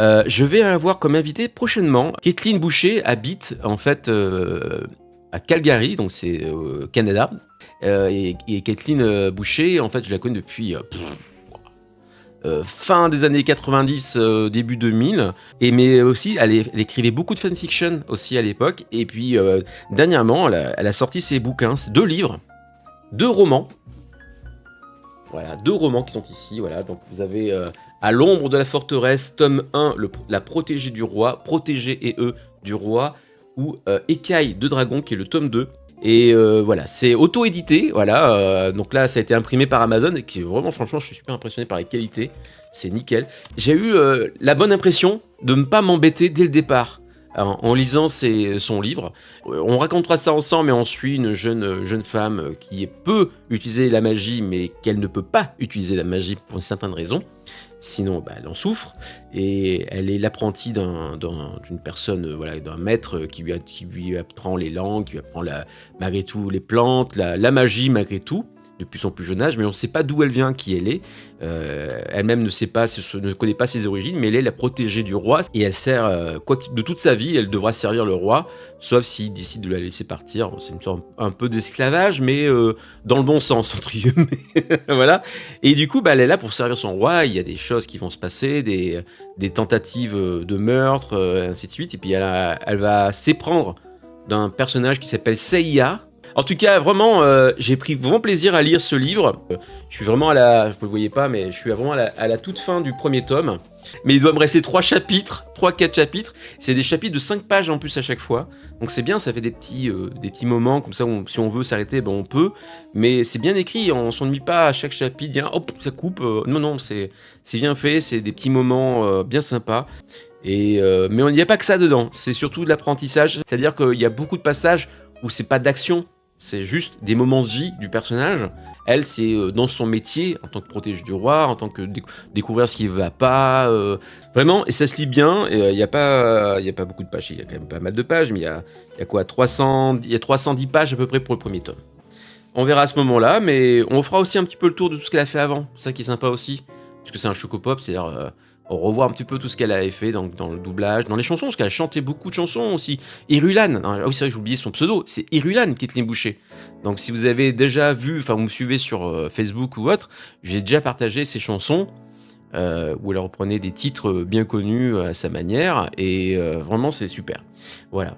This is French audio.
Je vais avoir comme invité prochainement Kathleen Boucher habite en fait, à Calgary, donc c'est au Canada, et Kathleen, Boucher en fait je la connais depuis, fin des années 90, début 2000 et mais aussi elle écrivait beaucoup de fanfiction aussi à l'époque et puis, dernièrement elle a sorti ses bouquins, c'est 2 livres, 2 romans. Voilà, 2 romans qui sont ici, voilà, donc vous avez, À l'ombre de la forteresse, tome 1, La protégée du roi, Protégée et eux du roi, ou Écaille de dragon, qui est le tome 2. Et voilà, c'est auto-édité, voilà, donc là, ça a été imprimé par Amazon, et qui vraiment, franchement, je suis super impressionné par les qualités, c'est nickel. J'ai eu la bonne impression de ne pas m'embêter dès le départ. En lisant son livre. On racontera ça ensemble, mais on suit une jeune femme qui peut utiliser la magie, mais qu'elle ne peut pas utiliser la magie pour une certaine raison. Sinon, bah, elle en souffre. Et elle est l'apprentie d'une personne, voilà, d'un maître qui lui apprend les langues, qui lui apprend malgré tout les plantes, la magie malgré tout, depuis son plus jeune âge, mais on ne sait pas d'où elle vient, qui elle est. Elle-même ne sait pas, ne connaît pas ses origines, mais elle est la protégée du roi et elle sert, de toute sa vie, elle devra servir le roi, sauf s'il décide de la laisser partir. Bon, c'est une sorte un peu d'esclavage, mais dans le bon sens, entre guillemets. Voilà. Et du coup, bah, elle est là pour servir son roi. Il y a des choses qui vont se passer, des tentatives de meurtre, ainsi de suite. Et puis elle va s'éprendre d'un personnage qui s'appelle Seiya. En tout cas, vraiment, j'ai pris vraiment plaisir à lire ce livre. Je suis vraiment vous le voyez pas, mais je suis vraiment à la toute fin du premier tome. Mais il doit me rester 3-4 chapitres. C'est des chapitres de 5 pages en plus à chaque fois. Donc c'est bien, ça fait des petits moments comme ça, si on veut s'arrêter, ben on peut. Mais c'est bien écrit, on s'ennuie pas à chaque chapitre, hop, ça coupe. Non, c'est bien fait, c'est des petits moments bien sympas. Mais il n'y a pas que ça dedans, c'est surtout de l'apprentissage. C'est-à-dire qu'il y a beaucoup de passages où c'est pas d'action, c'est juste des moments de vie du personnage. Elle, c'est dans son métier, en tant que protège du roi, en tant que découvrir ce qui va pas. Vraiment, et ça se lit bien. Il n'y a pas beaucoup de pages, il y a quand même pas mal de pages, mais il y a quoi, 310 pages à peu près pour le premier tome. On verra à ce moment-là, mais on fera aussi un petit peu le tour de tout ce qu'elle a fait avant. C'est ça qui est sympa aussi, parce que c'est un Chocopop, c'est-à-dire on revoit un petit peu tout ce qu'elle avait fait dans le doublage, dans les chansons, parce qu'elle a chanté beaucoup de chansons aussi. Irulan, ah oui c'est vrai j'ai oublié son pseudo, c'est Irulan, Kathleen Boucher. Donc si vous avez déjà vu, enfin vous me suivez sur Facebook ou autre, j'ai déjà partagé ses chansons, où elle reprenait des titres bien connus à sa manière, et vraiment c'est super. Voilà.